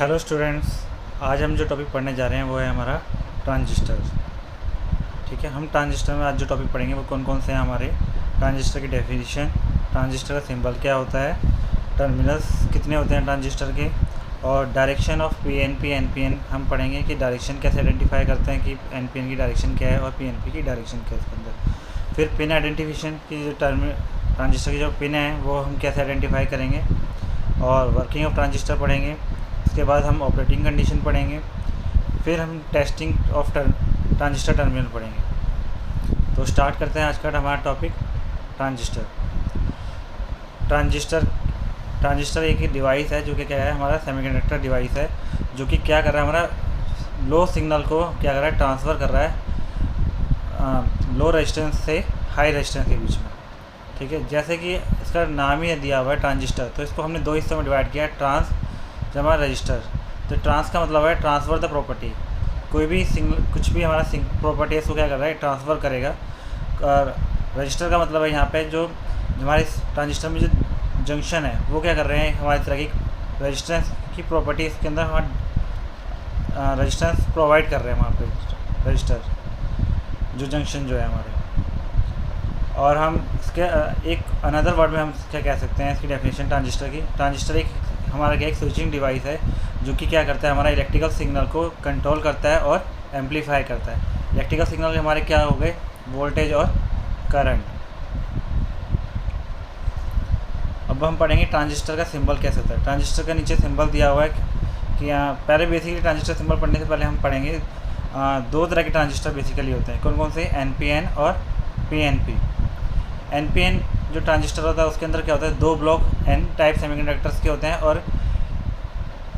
Hello students, आज हम जो टॉपिक पढ़ने जा रहे हैं वो है हमारा ट्रांजिस्टर। ठीक है, हम ट्रांजिस्टर में आज जो टॉपिक पढ़ेंगे वो कौन कौन से हैं हमारे। ट्रांजिस्टर की डेफिनेशन, ट्रांजिस्टर का सिंबल क्या होता है, टर्मिनल्स कितने होते हैं ट्रांजिस्टर के, और डायरेक्शन ऑफ पीएनपी एनपीएन हम पढ़ेंगे कि डायरेक्शन कैसे आइडेंटिफाई करते हैं कि एनपीएन की डायरेक्शन क्या है और पीएनपी की डायरेक्शन क्या है इसके अंदर। फिर पिन आइडेंटिफिकेशन की जो ट्रांजिस्टर की जो पिन है वो हम कैसे आइडेंटिफाई करेंगे, और वर्किंग ऑफ ट्रांजिस्टर पढ़ेंगे। उसके बाद हम ऑपरेटिंग कंडीशन पढ़ेंगे। फिर हम टेस्टिंग ऑफ ट्रांजिस्टर टर्मिनल पढ़ेंगे। तो स्टार्ट करते हैं आज का हमारा टॉपिक ट्रांजिस्टर। ट्रांजिस्टर एक डिवाइस है जो कि क्या है, हमारा सेमीकंडक्टर डिवाइस है जो कि क्या कर रहा है, हमारा लो सिग्नल को क्या कर रहा है, ट्रांसफ़र कर रहा है लो रेजिस्टेंस से हाई रेजिस्टेंस के बीच में। ठीक है, जैसे कि इसका नाम ही दिया हुआ है ट्रांजिस्टर, तो इसको हमने दो हिस्सों में डिवाइड किया है, ट्रांस जमा रजिस्टर। तो ट्रांस का मतलब है ट्रांसफ़र द प्रॉपर्टी। कोई भी सिग्नल, कुछ भी हमारा प्रॉपर्टी है इसको क्या कर रहा है, ट्रांसफ़र करेगा। और रजिस्टर का मतलब है यहाँ पे जो हमारे ट्रांजिस्टर में जो जंक्शन है वो क्या कर रहे हैं, हमारी तरह की रजिस्टेंस की प्रॉपर्टी इसके अंदर हमारा रजिस्टेंस प्रोवाइड कर रहे हैं वहाँ पे रजिस्टर जो जंक्शन जो है हमारे। और हम इसके एक अनदर वर्ड में हम क्या कह सकते हैं इसकी डेफिनेशन ट्रांजिस्टर की। ट्रांजिस्टर एक हमारा क्या एक स्विचिंग डिवाइस है जो कि क्या करता है, हमारा इलेक्ट्रिकल सिग्नल को कंट्रोल करता है और एम्पलीफाई करता है। इलेक्ट्रिकल सिग्नल हमारे क्या हो गए, वोल्टेज और करंट। अब हम पढ़ेंगे ट्रांजिस्टर का सिंबल कैसे होता है। ट्रांजिस्टर का नीचे सिंबल दिया हुआ है कि यहाँ पहले बेसिकली ट्रांजिस्टर सिंबल पढ़ने से पहले हम पढ़ेंगे दो तरह के ट्रांजिस्टर बेसिकली होते हैं। कौन कौन से, एनपीएन और पीएनपी। एनपीएन जो ट्रांजिस्टर होता है उसके अंदर क्या होता है, दो ब्लॉक एन टाइप सेमीकंडक्टर्स के होते हैं और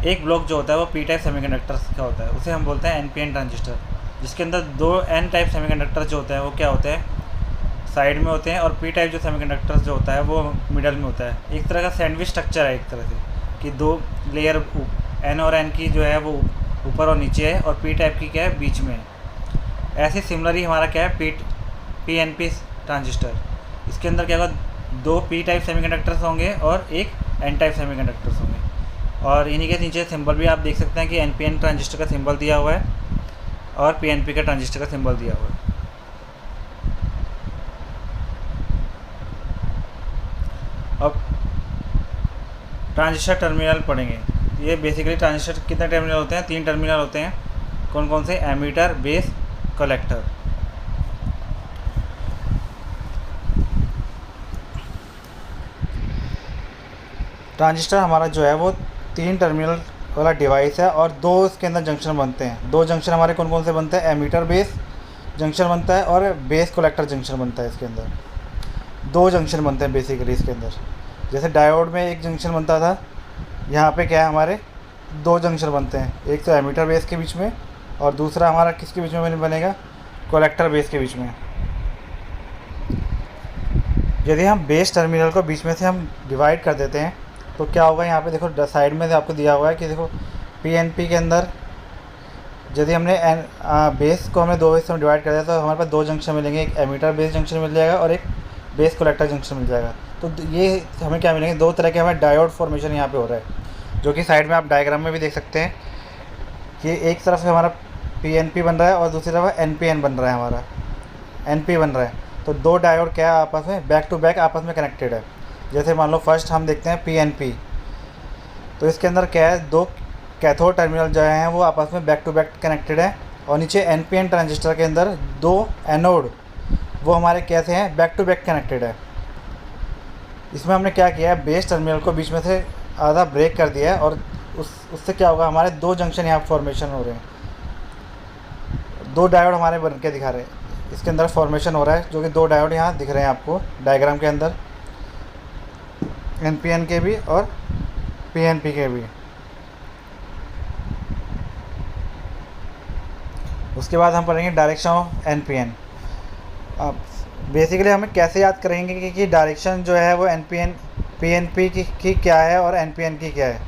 एक ब्लॉक जो होता है वो पी टाइप सेमीकंडक्टर्स का होता है, उसे हम बोलते हैं एनपीएन ट्रांजिस्टर। जिसके अंदर दो एन टाइप सेमीकंडक्टर जो होते हैं वो क्या होते हैं, साइड में होते हैं, और पी टाइप जो सेमीकंडक्टर्स जो होता है वो मिडल में होता है। एक तरह का सैंडविच स्ट्रक्चर है एक तरह से, कि दो लेयर एन और एन की जो है वो ऊपर और नीचे है, और पी टाइप की क्या है, बीच में है। ऐसे सिमिलरली हमारा क्या है, पी एन पी ट्रांजिस्टर। इसके अंदर क्या होगा, दो पी टाइप सेमीकंडक्टर्स होंगे और एक एन टाइप सेमीकंडक्टर्स होंगे। और इन्हीं के नीचे सिंबल भी आप देख सकते हैं कि एनपीएन ट्रांजिस्टर का सिंबल दिया हुआ है और पीएनपी का ट्रांजिस्टर का सिंबल दिया हुआ है। अब ट्रांजिस्टर टर्मिनल पढ़ेंगे। ये बेसिकली ट्रांजिस्टर कितने टर्मिनल होते हैं, तीन टर्मिनल होते हैं। कौन कौन से, एमीटर, बेस, कलेक्टर। ट्रांजिस्टर हमारा जो है वो तीन टर्मिनल वाला डिवाइस है और दो इसके अंदर जंक्शन बनते हैं। दो जंक्शन हमारे कौन कौन से बनते हैं, एमीटर बेस जंक्शन बनता है और बेस कलेक्टर जंक्शन बनता है। इसके अंदर दो जंक्शन बनते हैं बेसिकली इसके अंदर। जैसे डायोड में एक जंक्शन बनता था, यहाँ पे क्या है, हमारे दो जंक्शन बनते हैं, एक तो एमीटर बेस के बीच में और दूसरा हमारा किसके बीच में बनेगा, कलेक्टर बेस के बीच में। यदि हम बेस टर्मिनल को बीच में से हम डिवाइड कर देते हैं तो क्या होगा, यहाँ पे देखो साइड में से आपको दिया हुआ है कि देखो पीएनपी के अंदर यदि हमने बेस को हमने दो हिस्सों में डिवाइड कर दिया तो हमारे पास दो जंक्शन मिलेंगे, एक एमीटर बेस जंक्शन मिल जाएगा और एक बेस कलेक्टर जंक्शन मिल जाएगा। तो ये हमें क्या मिलेंगे, दो तरह के हमें डायोड फॉर्मेशन यहाँ पे हो रहा है, जो कि साइड में आप डायग्राम में भी देख सकते हैं कि एक तरफ से हमारा पीएनपी बन रहा है और दूसरी तरफ एनपीएन बन रहा है, हमारा एनपी बन रहा है। तो दो डायोड क्या है, आपस में बैक टू बैक आपस में कनेक्टेड है। जैसे मान लो फर्स्ट हम देखते हैं पीएनपी, तो इसके अंदर क्या है, दो कैथोड टर्मिनल जो हैं वो आपस में बैक टू बैक कनेक्टेड है, और नीचे एनपीएन ट्रांजिस्टर के अंदर दो एनोड वो हमारे कैसे हैं, बैक टू बैक कनेक्टेड है। इसमें हमने क्या किया है, बेस टर्मिनल को बीच में से आधा ब्रेक कर दिया है और उससे क्या होगा, हमारे दो जंक्शन यहाँ फॉर्मेशन हो रहे हैं, दो डायोड हमारे बन के दिखा रहे हैं। इसके अंदर फॉर्मेशन हो रहा है जो कि दो डायोड यहाँ दिख रहे हैं आपको डायग्राम के अंदर, एनपीएन के भी और पीएनपी के भी। उसके बाद हम पढ़ेंगे डायरेक्शन ऑफ एनपीएन। अब बेसिकली हमें कैसे याद करेंगे कि डायरेक्शन जो है वो एनपीएन पीएनपी की क्या है और एनपीएन की क्या है।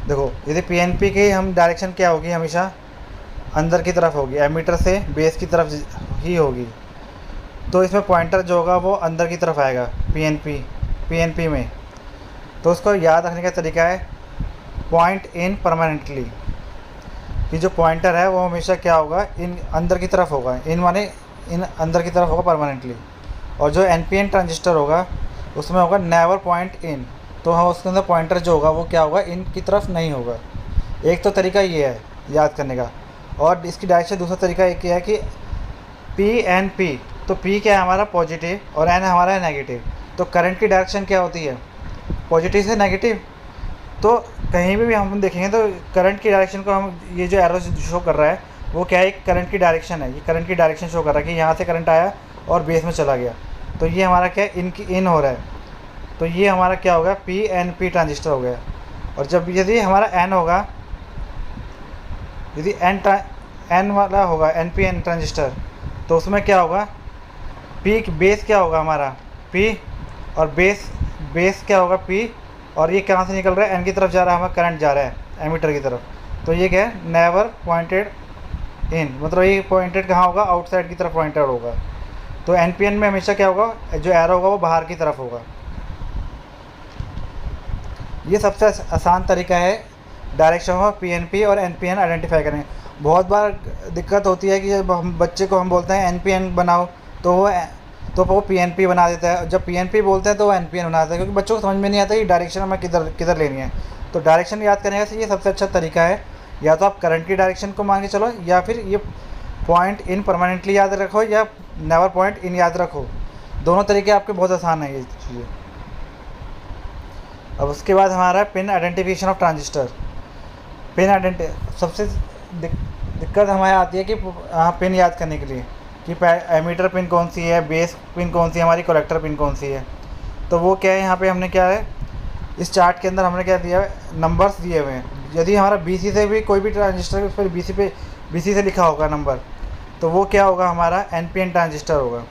देखो यदि पीएनपी की हम डायरेक्शन क्या होगी, हमेशा अंदर की तरफ होगी, एमीटर से बेस की तरफ ही होगी। तो इसमें पॉइंटर जो होगा वो अंदर की तरफ आएगा पीएनपी में। तो उसको याद रखने का तरीका है, पॉइंट इन परमानेंटली, कि जो पॉइंटर है वो हमेशा क्या होगा, इन अंदर की तरफ होगा, इन माने इन अंदर की तरफ होगा परमानेंटली। और जो NPN ट्रांजिस्टर होगा उसमें होगा नेवर पॉइंट इन, तो हम उसके अंदर पॉइंटर जो होगा वो क्या होगा, इन की तरफ नहीं होगा। एक तो तरीका ये है याद करने का। और इसकी डायरेक्शन दूसरा तरीका एक है कि PNP, तो P क्या है हमारा पॉजिटिव और N हमारा है नेगेटिव। तो करंट की डायरेक्शन क्या होती है, पॉजिटिव से नेगेटिव। तो कहीं भी हम देखेंगे तो करंट की डायरेक्शन को हम, ये जो एरो शो कर रहा है वो क्या है, करंट की डायरेक्शन है। ये करंट की डायरेक्शन शो कर रहा है कि यहाँ से करंट आया और बेस में चला गया। तो ये हमारा क्या है, इन हो रहा है। तो ये हमारा क्या होगा, PNP ट्रांजिस्टर हो गया। और जब यदि हमारा N होगा, यदि N वाला होगा NPN ट्रांजिस्टर, तो उसमें क्या होगा, P बेस क्या होगा हमारा P, और बेस क्या होगा P, और ये कहाँ से निकल रहा है, N की तरफ जा रहा है, हमारा करंट जा रहा है एमीटर की तरफ। तो ये क्या है, नेवर पॉइंटेड इन, मतलब ये पॉइंटेड कहाँ होगा, आउटसाइड की तरफ पॉइंटेड होगा। तो NPN में हमेशा क्या होगा, जो एरो होगा वो बाहर की तरफ होगा। ये सबसे आसान तरीका है डायरेक्शन ऑफ PNP और NPN आइडेंटिफाई करने। बहुत बार दिक्कत होती है कि जब हम बच्चे को हम बोलते हैं NPN बनाओ तो वो PNP बना देता है, जब PNP बोलते हैं तो वो NPN बना देता है, क्योंकि बच्चों को समझ में नहीं आता कि डायरेक्शन हमें किधर लेनी है। तो डायरेक्शन याद करने का ये सबसे अच्छा तरीका है, या तो आप करंट की डायरेक्शन को मान के चलो, या फिर ये पॉइंट इन परमानेंटली याद रखो, या नेवर पॉइंट इन याद रखो। दोनों तरीके आपके बहुत आसान है ये चीज़ें। अब उसके बाद हमारा pin identification of transistor. Pin सबसे दिक्कत हमारे आती है कि पिन याद करने के लिए कि एमीटर पिन कौन सी है, बेस पिन कौन सी है, हमारी कलेक्टर पिन कौन सी है। तो वो क्या है, यहाँ पे हमने क्या है, इस चार्ट के अंदर हमने क्या दिया है, नंबर्स दिए हुए हैं। यदि हमारा BC से भी कोई भी ट्रांजिस्टर उस पर BC से लिखा होगा नंबर, तो वो क्या होगा, हमारा NPN ट्रांजिस्टर होगा।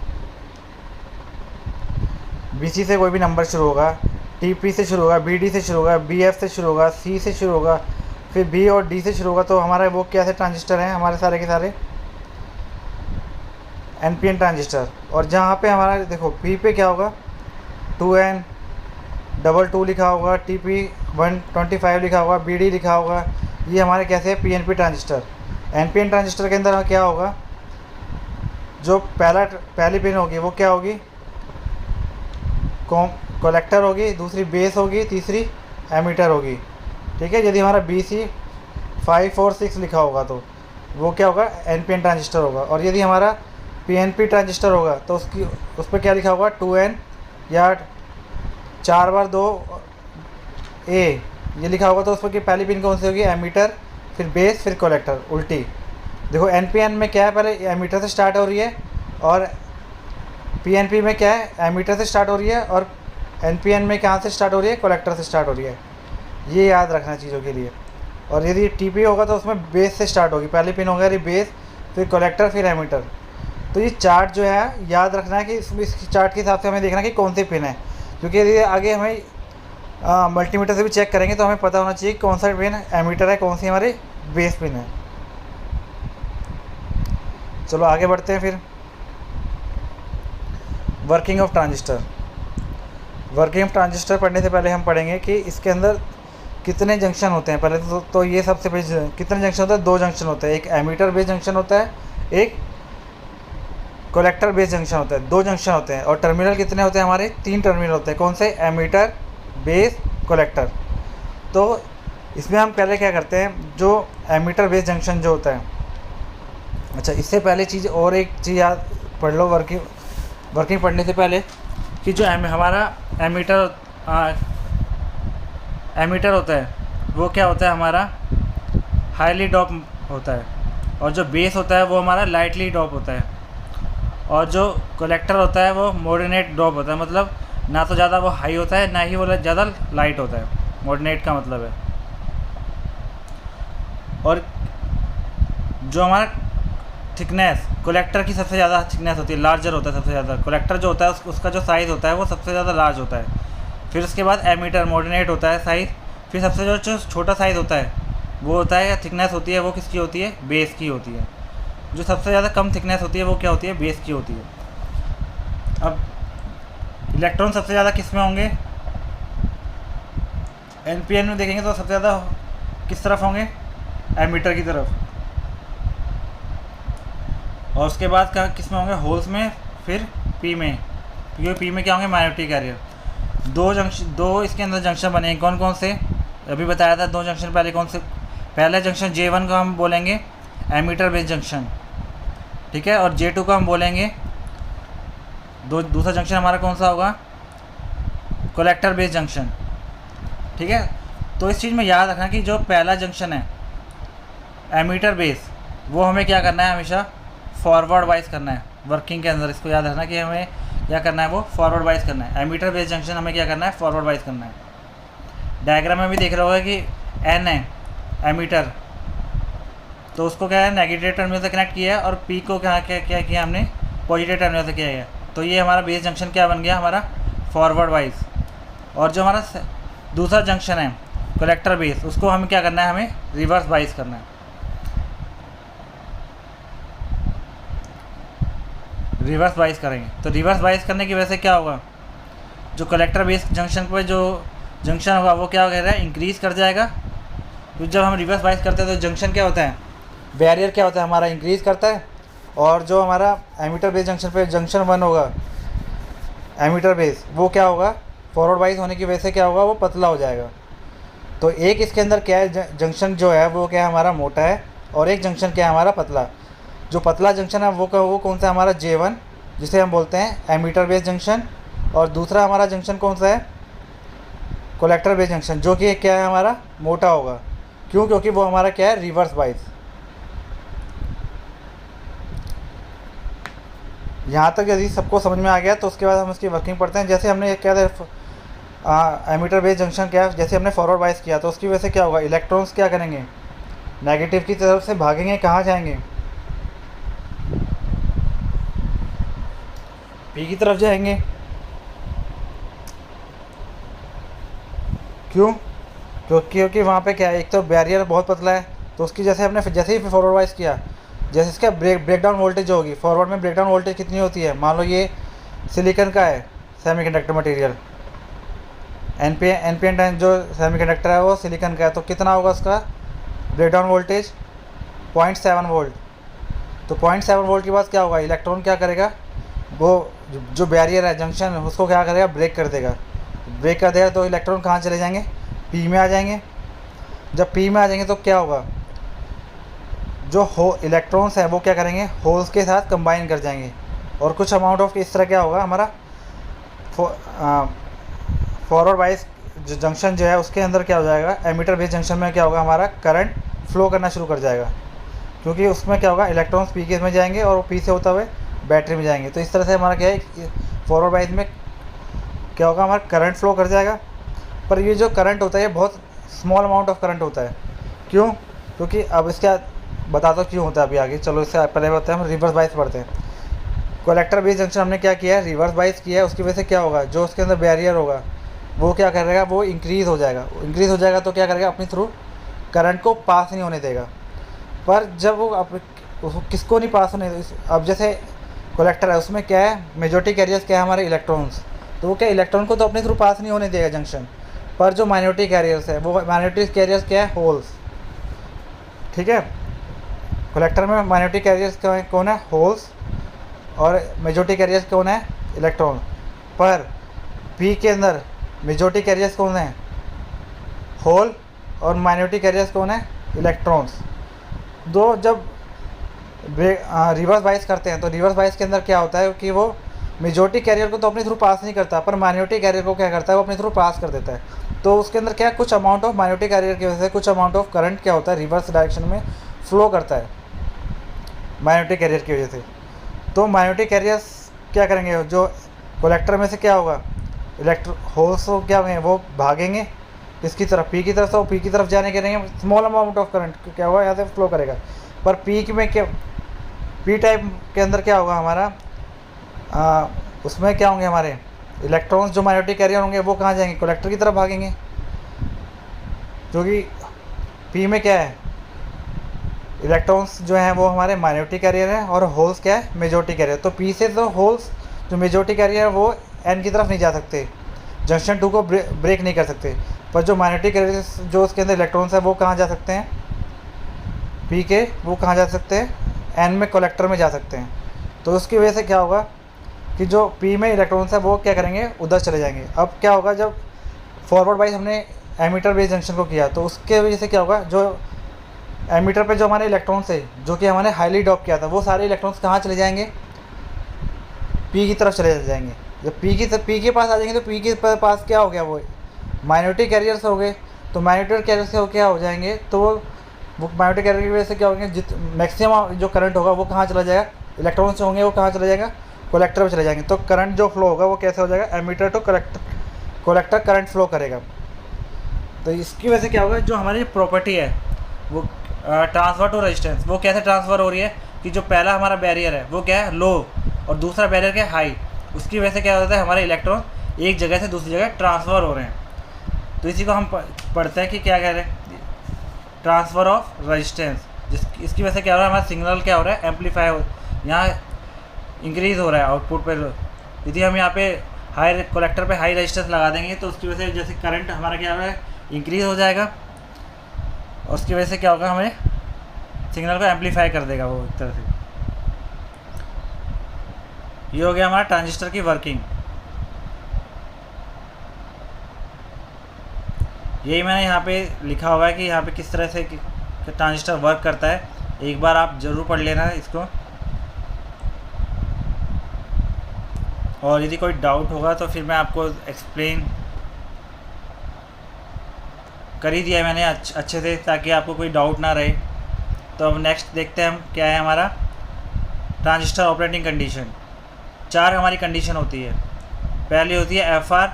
BC से कोई भी नंबर शुरू होगा, TP से शुरू होगा, BD से शुरू होगा, BF से शुरू होगा, C से शुरू होगा, फिर B और D से शुरू होगा, तो हमारे वो क्या से ट्रांजिस्टर हैं, हमारे सारे के सारे NPN ट्रांजिस्टर। और जहाँ पे हमारा देखो P पे क्या होगा, 2N22 लिखा होगा, TP 125 लिखा होगा, BD लिखा होगा, ये हमारे कैसे है, PNP ट्रांजिस्टर। NPN ट्रांजिस्टर के अंदर क्या होगा, जो पहली पिन होगी वो क्या होगी, कलेक्टर होगी, दूसरी बेस होगी, तीसरी एमीटर होगी। ठीक है, यदि हमारा BC 5 और 6 लिखा होगा तो वो क्या होगा, NPN ट्रांजिस्टर होगा। और यदि हमारा PNP ट्रांजिस्टर होगा तो उस पर क्या लिखा होगा, 2N या 4 बार 2 A ये लिखा होगा, तो उस पर की पहली पिन कौन सी होगी, एमीटर, फिर बेस, फिर कलेक्टर, उल्टी। देखो NPN में क्या है, पहले एमीटर से स्टार्ट हो रही है, और PNP में क्या है, एमीटर से स्टार्ट हो रही है, और NPN में कहाँ से स्टार्ट हो रही है, कलेक्टर से स्टार्ट हो रही है। ये याद रखना चीज़ों के लिए। और यदि TP होगा तो उसमें बेस से स्टार्ट होगी, पहली पिन होगा बेस, फिर कलेक्टर, फिर एमीटर। तो ये चार्ट जो है याद रखना है कि इस चार्ट के हिसाब से हमें देखना है कि कौन सी पिन है, क्योंकि यदि आगे हमें मल्टीमीटर से भी चेक करेंगे तो हमें पता होना चाहिए कौन सा पिन एमीटर है, कौन सी हमारी बेस पिन है। चलो आगे बढ़ते हैं। फिर working of transistor. Working of transistor पढ़ने से पहले हम पढ़ेंगे कि इसके अंदर कितने जंक्शन होते हैं। पहले तो ये सबसे पहले कितने जंक्शन होते हैं, 2 जंक्शन होते हैं, एक एमीटर बेस जंक्शन होता है, एक कलेक्टर बेस जंक्शन होता है। 2 जंक्शन होते हैं। और टर्मिनल कितने होते हैं हमारे, 3 टर्मिनल होते हैं। कौन से, एमीटर, बेस, कलेक्टर। तो इसमें हम पहले क्या करते हैं, जो एमीटर बेस जंक्शन जो होता है, अच्छा इससे पहले चीज़ और एक चीज़ याद पढ़ लो वर्किंग पढ़ने से पहले, कि जो हमारा एमीटर होता है वो क्या होता है, हमारा हाईली डॉप होता है, और जो बेस होता है वो हमारा लाइटली डॉप होता है, और जो कलेक्टर होता है वो मॉडरेट डॉप होता है, मतलब ना तो ज़्यादा वो हाई होता है, ना ही वो ज़्यादा लाइट होता है। मॉडरेट का मतलब है। और जो हमारा थिकनेस, कलेक्टर की सबसे ज़्यादा थिकनेस होती है, लार्जर होता है सबसे ज़्यादा। कलेक्टर जो होता है उसका जो साइज़ होता है वो सबसे ज़्यादा लार्ज होता है। फिर उसके बाद एमीटर मॉडरेट होता है साइज़। फिर सबसे जो छोटा साइज़ होता है वो होता है, थिकनेस होती है, वो किसकी होती है, बेस की होती है। जो सबसे ज़्यादा कम थिकनेस होती है वो क्या होती है, बेस की होती है। अब इलेक्ट्रॉन सबसे ज़्यादा किस में होंगे, NPN में देखेंगे तो सबसे ज़्यादा किस तरफ होंगे, एमिटर की तरफ, और उसके बाद क्या किस में होंगे, होल्स में, फिर पी में, क्योंकि पी में क्या होंगे, माइनॉरिटी कैरियर। दो इसके अंदर जंक्शन बनेंगे, कौन कौन से, अभी बताया था दो जंक्शन। पहले कौन से, पहला जंक्शन J1 को हम बोलेंगे एमीटर बेस जंक्शन, ठीक है, और J2 को हम बोलेंगे दूसरा जंक्शन हमारा कौन सा होगा, कलेक्टर बेस जंक्शन, ठीक है। तो इस चीज़ में याद रखना कि जो पहला जंक्शन है एमीटर बेस, वो हमें क्या करना है, हमेशा फॉरवर्ड वाइज करना है वर्किंग के अंदर। इसको याद रखना कि हमें क्या करना है, वो फॉरवर्ड वाइज करना है। एमीटर बेस जंक्शन हमें क्या करना है, फॉरवर्ड वाइज करना है। डायग्राम में भी देख रहे होगा कि एन है एमीटर, तो उसको क्या है, नेगेटिव टर्मिनल से कनेक्ट किया है, और पी को क्या किया हमने, पॉजिटिव टर्मिनल से किया है। तो ये हमारा बेस जंक्शन क्या बन गया, हमारा फॉरवर्ड वाइज। और जो हमारा दूसरा जंक्शन है कलेक्टर बेस, उसको हमें क्या करना है, हमें रिवर्स वाइज करना है, रिवर्स वाइज करेंगे। तो रिवर्स वाइज करने की वजह से क्या होगा, जो कलेक्टर बेस जंक्शन पर जो जंक्शन होगा वो क्या हो, इंक्रीज़ कर जाएगा। तो जब हम रिवर्स वाइज करते हैं तो जंक्शन क्या होता है, बैरियर क्या होता है हमारा, इंक्रीज़ करता है। और जो हमारा एमीटर बेस जंक्शन पे जंक्शन 1 होगा एमीटर बेस, वो क्या होगा, फॉरवर्ड वाइज होने की वजह से क्या होगा, वो पतला हो जाएगा। तो एक इसके अंदर क्या है, जंक्शन जो है वो क्या है, हमारा मोटा है, और एक जंक्शन क्या है, हमारा पतला। जो पतला जंक्शन है वो कौन सा है, हमारा J1, जिसे हम बोलते हैं एमीटर बेस जंक्शन। और दूसरा हमारा जंक्शन कौन सा है, कलेक्टर बेस जंक्शन, जो कि क्या है, हमारा मोटा होगा। क्यों, क्योंकि वो हमारा क्या है, रिवर्स वाइज। यहाँ तक यदि सबको समझ में आ गया तो उसके बाद हम इसकी वर्किंग पढ़ते हैं। जैसे हमने क्या था, एमीटर बेस जंक्शन क्या, जैसे हमने फॉरवर्ड वाइज किया तो उसकी वजह से क्या होगा, इलेक्ट्रॉन्स क्या करेंगे, नेगेटिव की तरफ से भागेंगे, कहाँ जाएंगे, पी की तरफ जाएंगे। क्यों, क्योंकि वहाँ पे क्या है, एक तो बैरियर बहुत पतला है, तो उसकी जैसे हमने जैसे ही फॉरवर्ड वाइज किया, जैसे इसका ब्रेकडाउन वोल्टेज होगी, फॉरवर्ड में ब्रेकडाउन वोल्टेज कितनी होती है, मान लो ये सिलिकॉन का है सेमीकंडक्टर मटेरियल, एनपीएन जो सेमीकंडक्टर है वो सिलिकॉन का है, तो कितना होगा उसका ब्रेकडाउन वोल्टेज, 0.7 वोल्ट। तो 0.7 वोल्ट के बाद क्या होगा, इलेक्ट्रॉन क्या करेगा, वो जो बैरियर है जंक्शन, उसको क्या करेगा, ब्रेक कर देगा। ब्रेक कर देगा तो इलेक्ट्रॉन कहाँ चले जाएंगे, पी में आ जाएंगे। जब पी में आ जाएंगे तो क्या होगा, जो इलेक्ट्रॉन्स हैं वो क्या करेंगे, होल्स के साथ कंबाइन कर जाएंगे, और कुछ अमाउंट ऑफ इस तरह क्या होगा, हमारा फॉरवर्ड वाइज जो जंक्शन जो है उसके अंदर क्या हो जाएगा, एमीटर बेस जंक्शन में क्या होगा, हमारा करंट फ्लो करना शुरू कर जाएगा। क्योंकि उसमें क्या होगा, इलेक्ट्रॉन्स पी के में जाएंगे और वो पी से होता हुए बैटरी में जाएंगे। तो इस तरह से हमारा क्या है, फॉरवर्ड वाइज में क्या होगा, हमारा करंट फ्लो कर जाएगा। पर ये जो करंट होता है ये बहुत स्मॉल अमाउंट ऑफ करंट होता है। क्यों, क्योंकि अब इसका बता दो क्यों होता है अभी आगे। चलो इससे पहले बताते हैं, हम रिवर्स वाइज पढ़ते हैं। कलेक्टर बेस जंक्शन हमने क्या किया है, रिवर्स वाइज किया है। उसकी वजह से क्या होगा, जो उसके अंदर बैरियर होगा वो क्या करेगा, वो इंक्रीज़ हो जाएगा। इंक्रीज़ हो जाएगा तो क्या करेगा, अपने थ्रू करंट को पास नहीं होने देगा। पर जब वो किसको नहीं पास होने, अब जैसे कलेक्टर है उसमें क्या है, मेजॉरिटी कैरियर्स क्या है, हमारे इलेक्ट्रॉन्स, तो वो क्या इलेक्ट्रॉन को तो अपने थ्रू पास नहीं होने देगा जंक्शन। पर जो माइनॉरिटी कैरियर्स है, वो माइनॉरिटी कैरियर्स क्या है, होल्स, ठीक है। कलेक्टर में माइनॉरिटी कैरियर्स कौन है, होल्स, और मेजॉरिटी कैरियर्स कौन है, इलेक्ट्रॉन। पर पी के अंदर मेजॉरिटी कैरियर्स कौन है, होल, और माइनॉरिटी कैरियर्स कौन है, इलेक्ट्रॉन्स। दो जब रिवर्स वाइज करते हैं तो रिवर्स वाइज के अंदर क्या होता है कि वो मेजॉरिटी कैरियर को तो अपने थ्रू पास नहीं करता, पर माइनॉरिटी कैरियर को क्या करता है, वो अपने थ्रू पास कर देता है। तो उसके अंदर क्या, कुछ अमाउंट ऑफ माइनॉरिटी कैरियर की वजह से कुछ अमाउंट ऑफ करंट क्या होता है, रिवर्स डायरेक्शन में फ्लो करता है माइनॉरिटी कैरियर की वजह से। तो माइनॉरिटी कैरियर्स क्या करेंगे, जो कलेक्टर में से क्या होगा, होल्स क्या होंगे, वो भागेंगे इसकी तरफ, पी की तरफ। तो पी की तरफ जाने के रहेंगे, स्मॉल अमाउंट ऑफ करंट क्या होगा, यहाँ से फ्लो करेगा। पर पी में क्या, पी टाइप के अंदर क्या होगा हमारा, उसमें क्या होंगे, हमारे इलेक्ट्रॉन्स जो माइनॉरिटी कैरियर होंगे वो कहाँ जाएंगे, कलेक्टर की तरफ भागेंगे। क्योंकि पी में क्या है, इलेक्ट्रॉन्स जो हैं वो हमारे माइनॉरिटी कैरियर हैं, और होल्स क्या है, मेजॉरिटी कैरियर। तो पी से तो होल्स जो मेजॉरिटी कैरियर है वो एन की तरफ नहीं जा सकते, जंक्शन 2 को ब्रेक नहीं कर सकते। पर जो माइनॉरिटी कैरियर्स जो उसके अंदर इलेक्ट्रॉन्स है वो कहाँ जा सकते हैं, पी के वो कहाँ जा सकते हैं, एन में कलेक्टर में जा सकते हैं। तो उसकी वजह से क्या होगा कि जो पी में इलेक्ट्रॉन्स है वो क्या करेंगे, उधर चले जाएंगे। अब क्या होगा, जब फॉरवर्ड वाइज हमने एमीटर बेस जंक्शन को किया तो उसके वजह से क्या होगा, जो एमीटर पे जो हमारे इलेक्ट्रॉन्स है जो कि हमने हाईली डॉप किया था वो सारे इलेक्ट्रॉन्स कहाँ चले जाएंगे, पी की तरफ चले जाएंगे। जब पी के पास आ जाएंगे तो पी के पास क्या हो गया, वो माइनॉरिटी कैरियर्स हो गए। तो माइनॉरिटी कैरियर्स क्या हो जाएंगे, तो वो माइनॉरिटी कैरियर की वजह से क्या होंगे, मैक्सिमम जो करंट होगा वो कहाँ चला जाएगा, इलेक्ट्रॉन्स होंगे वो कहाँ चला जाएगा, कलेक्टर में चले जाएंगे। तो करंट जो फ्लो होगा वो कैसे हो जाएगा, emitter to collector current flow करेगा। तो इसकी वजह से क्या होगा, जो हमारी प्रॉपर्टी है वो ट्रांसफ़र टू रेजिस्टेंस, वो कैसे ट्रांसफ़र हो रही है कि जो पहला हमारा बैरियर है वो क्या है, लो, और दूसरा बैरियर क्या है, हाई। उसकी वजह से क्या होता है, हमारे इलेक्ट्रॉन एक जगह से दूसरी जगह ट्रांसफ़र हो रहे हैं। तो इसी को हम पढ़ते हैं कि क्या कह रहे हैं, ट्रांसफ़र ऑफ रेजिस्टेंस। इसकी वजह से क्या हो रहा है, हमारा सिग्नल क्या हो रहा है, एम्पलीफाई हो, यहाँ इंक्रीज़ हो रहा है आउटपुट पर। यदि हम यहाँ पे हाई कलेक्टर पे हाई रेजिस्टेंस लगा देंगे तो उसकी वजह से जैसे करंट हमारा क्या हो रहा है, इंक्रीज़ हो जाएगा, और उसकी वजह से क्या होगा, हमें सिग्नल को एम्पलीफाई कर देगा वो एक तरह से। ये हो गया हमारा ट्रांजिस्टर की वर्किंग। यही मैंने यहाँ पे लिखा हुआ है कि यहाँ पे किस तरह से ट्रांजिस्टर वर्क करता है। एक बार आप ज़रूर पढ़ लेना इसको, और यदि कोई डाउट होगा तो फिर मैं आपको एक्सप्लेन कर ही दिया मैंने अच्छे से, ताकि आपको कोई डाउट ना रहे। तो अब नेक्स्ट देखते हैं हम क्या है हमारा ट्रांजिस्टर ऑपरेटिंग कंडीशन। 4 हमारी कंडीशन होती है। पहली होती है FR,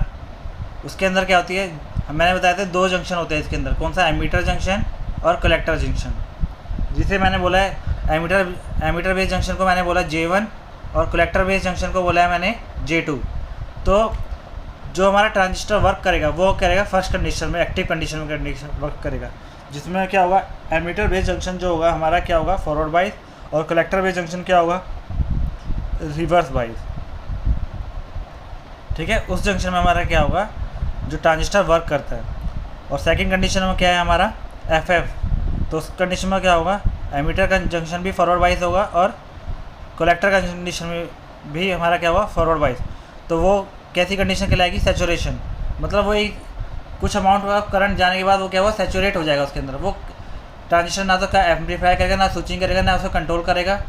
उसके अंदर क्या होती है, मैंने बताया था 2 जंक्शन होते हैं इसके अंदर, कौन सा, एमीटर जंक्शन और कलेक्टर जंक्शन। जिसे मैंने बोला है एमीटर बेस जंक्शन को मैंने बोला J1 और कलेक्टर बेस जंक्शन को बोला है मैंने J2। तो जो हमारा ट्रांजिस्टर वर्क करेगा वो करेगा फर्स्ट कंडीशन में, एक्टिव कंडीशन में वर्क करेगा, जिसमें क्या होगा, एमीटर बेस जंक्शन जो होगा हमारा क्या होगा, फॉरवर्ड बाइस, और कलेक्टर बेस जंक्शन क्या होगा, रिवर्स बाइस। ठीक है, उस जंक्शन में हमारा क्या होगा, जो ट्रांजिस्टर वर्क करता है। और सेकंड कंडीशन में क्या है हमारा FF, तो उस कंडीशन में क्या होगा, एमीटर का जंक्शन भी फॉरवर्ड बाइस होगा और कलेक्टर का कंडीशन में भी हमारा क्या होगा, फॉरवर्ड बाइस। तो वो कैसी कंडीशन कहलाएगी, सैचुरेशन, मतलब वो एक कुछ अमाउंट ऑफ करंट जाने के बाद वो क्या होगा, सैचुरेट हो जाएगा उसके अंदर। वो ट्रांजिस्टर ना तो क्या एम्पलीफाई करेगा, ना स्विचिंग करेगा, ना उसको कंट्रोल करेगा,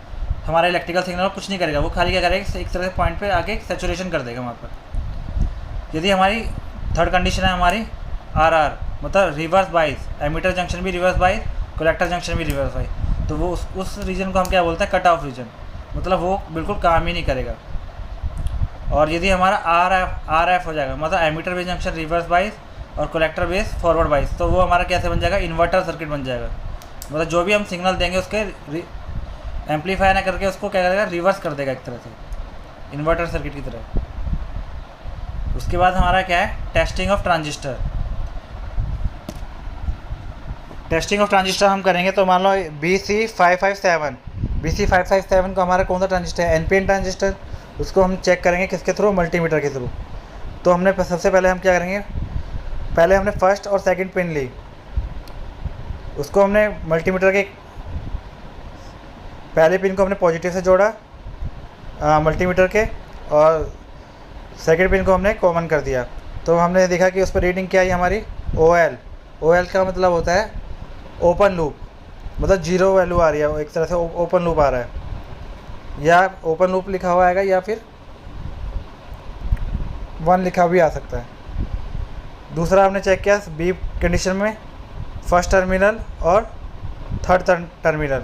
हमारा इलेक्ट्रिकल सिग्नल कुछ नहीं करेगा। वो खाली क्या करेगा, एक तरह से पॉइंट पे आके सैचुरेशन कर देगा वहाँ पर। यदि हमारी थर्ड कंडीशन है हमारी RR, मतलब रिवर्स बाइस, एमीटर जंक्शन भी रिवर्स बाइस, कलेक्टर जंक्शन भी रिवर्स बाइस, तो वो उस रीजन को हम क्या बोलते हैं, कट ऑफ रीजन, मतलब वो बिल्कुल काम ही नहीं करेगा। और यदि हमारा RF हो जाएगा, मतलब ammeter base junction reverse bias और कलेक्टर बेस फॉरवर्ड बाइस, तो वो हमारा कैसे बन जाएगा, इन्वर्टर सर्किट बन जाएगा। मतलब जो भी हम सिग्नल देंगे उसके एम्पलीफाई ना करके उसको क्या करेगा, रिवर्स कर देगा एक तरह से, इन्वर्टर सर्किट की तरह। उसके बाद हमारा क्या है, testing of transistor. Testing of transistor हम करेंगे तो मान लो BC557 को हमारा कौन सा ट्रांजिस्टर है, NPN ट्रांजिस्टर। उसको हम चेक करेंगे किसके थ्रू, मल्टीमीटर के थ्रू। तो हमने सबसे पहले हम क्या करेंगे, पहले हमने फर्स्ट और सेकंड पिन ली, उसको हमने मल्टीमीटर के पहले पिन को हमने पॉजिटिव से जोड़ा मल्टीमीटर के, और सेकंड पिन को हमने कॉमन कर दिया। तो हमने देखा कि उस पर रीडिंग क्या आई हमारी, OL का मतलब होता है ओपन लूप, मतलब 0 वैल्यू आ रही है, एक तरह से ओपन लूप आ रहा है, या ओपन लूप लिखा हुआ आएगा या फिर 1 लिखा भी आ सकता है। दूसरा हमने चेक किया बी कंडीशन में फर्स्ट टर्मिनल और थर्ड टर्मिनल,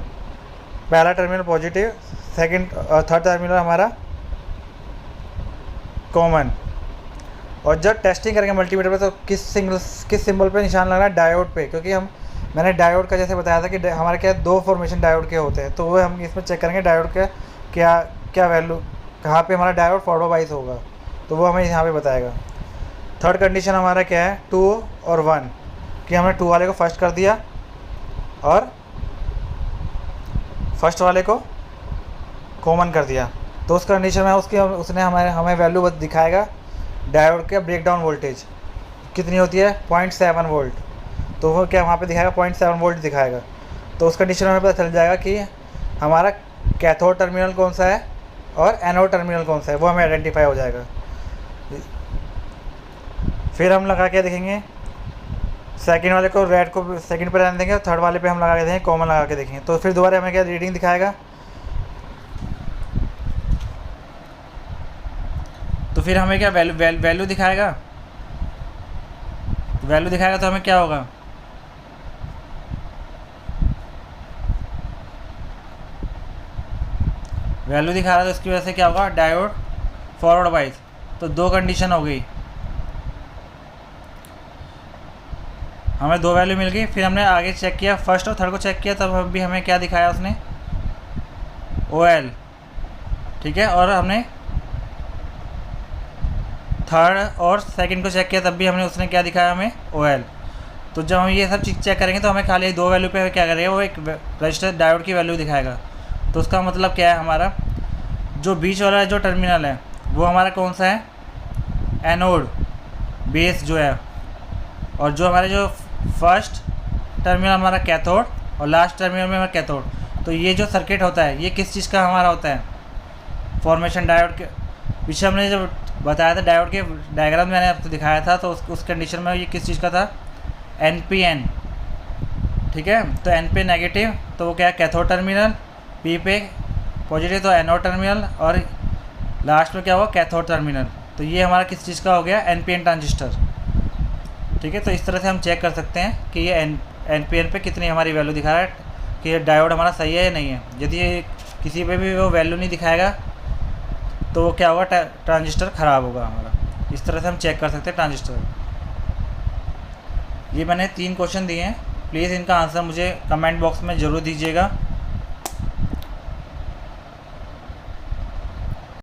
पहला टर्मिनल पॉजिटिव, सेकंड और थर्ड टर्मिनल हमारा कॉमन। और जब टेस्टिंग करेंगे मल्टीमीटर पे तो किस सिंबल पे निशान लगना है, डायोड पे, क्योंकि मैंने डायोड का जैसे बताया था कि हमारे क्या 2 फॉर्मेशन डायोड के होते हैं, तो वो हम इसमें चेक करेंगे डायोड के क्या वैल्यू, कहाँ पे हमारा डायोड फॉरवर्ड बाइस होगा, तो वो हमें यहाँ पे बताएगा। थर्ड कंडीशन हमारा क्या है, 2 और 1, कि हमने 2 वाले को फर्स्ट कर दिया और फर्स्ट वाले को कॉमन कर दिया, तो उस कंडीशन में उसने हमें वैल्यू दिखाएगा डायोड के ब्रेकडाउन वोल्टेज। कितनी होती है 0.7 वोल्ट, तो वो क्या वहाँ पे दिखाएगा 0.7 वोल्ट दिखाएगा। तो उस कंडीशन में हमें पता चल जाएगा कि हमारा कैथोड टर्मिनल कौन सा है और एनोड टर्मिनल कौन सा है, वो हमें आइडेंटिफाई हो जाएगा। फिर हम लगा के देखेंगे, सेकंड वाले को रेड को सेकंड पे रहने देंगे और थर्ड वाले पे हम लगा के देखेंगे, कॉमन लगा के देखेंगे। तो फिर दोबारा हमें क्या रीडिंग दिखाएगा, तो फिर हमें क्या वैल्यू दिखाएगा, वैल्यू दिखाएगा तो हमें क्या होगा, वैल्यू दिखा रहा है तो इसकी वजह से क्या होगा, डायोड फॉरवर्ड वाइज। तो दो कंडीशन हो गई, हमें दो वैल्यू मिल गई। फिर हमने आगे चेक किया, फर्स्ट और थर्ड को चेक किया, तब भी हमें क्या दिखाया उसने, OL, ठीक है। और हमने थर्ड और सेकंड को चेक किया, तब भी हमने उसने क्या दिखाया, हमें OL। तो जब हम ये सब चीज़ चेक करेंगे तो हमें खाली दो वैल्यू पे क्या करेगा, वो एक रजिस्टर डायोड की वैल्यू दिखाएगा। तो उसका मतलब क्या है, हमारा जो बीच वाला जो टर्मिनल है वो हमारा कौन सा है, एनोड बेस जो है, और जो हमारे जो फर्स्ट टर्मिनल हमारा कैथोड और लास्ट टर्मिनल में हमारा कैथोड। तो ये जो सर्किट होता है ये किस चीज़ का हमारा होता है, फॉर्मेशन डायोड के। पीछे हमने जब बताया था डायोड के डायग्राम मैंने आपको दिखाया था, तो उस कंडीशन में ये किस चीज़ का था, NPN, ठीक है। तो NP नेगेटिव, तो वो क्या है, कैथोड टर्मिनल, P पे पॉजिटिव तो एनोड टर्मिनल, और लास्ट में क्या हुआ, कैथोड टर्मिनल। तो ये हमारा किस चीज़ का हो गया, NPN ट्रांजिस्टर, ठीक है। तो इस तरह से हम चेक कर सकते हैं कि ये NPN पे कितनी हमारी वैल्यू दिखा रहा है, कि ये डायोड हमारा सही है या नहीं है। यदि ये किसी पे भी वो वैल्यू नहीं दिखाएगा तो वो क्या होगा, ट्रांजिस्टर ख़राब होगा हमारा। इस तरह से हम चेक कर सकते हैं ट्रांजिस्टर। ये मैंने 3 क्वेश्चन दिए हैं, प्लीज़ इनका आंसर मुझे कमेंट बॉक्स में ज़रूर दीजिएगा।